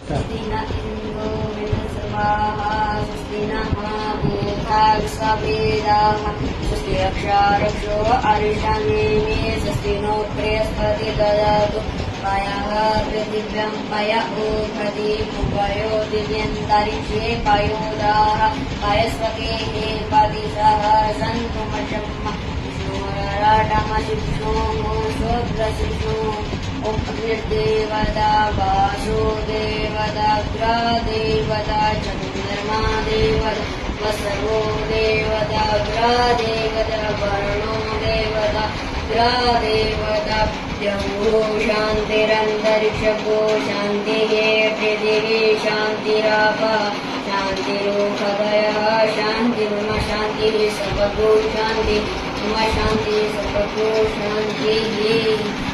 स्वस्ति न इन्द्रो वृहस्पतिः स्वस्ति नः पूषा विश्ववेदाः स्वस्ति रक्षो अरिष्टनेमि स्वस्ति नो बृहस्पतिः ददातु पयः पृथिव्यां पय ऊर्ध्वति उभयो दिव्यन्तरिक्षे पयोदाः पयस्पतेः पतितः सन्तु मशम् विष्णोरराटमशिष्णोः शूद्रशिष्णोः उपनिर्देवता वासुदेवता ग्रादेवता चन्द्रमा देवता वसवो देवता ग्रादेवता वर्णो देवता ग्रादेवता द्यौः शान्तिरन्तरिक्षगो शान्तिः पृथिवी शान्तिरापः शान्तिरोषधयः शान्तिर्म शान्तिः सर्वगो शान्तिः मम शान्तिः सर्वगो शान्तिः।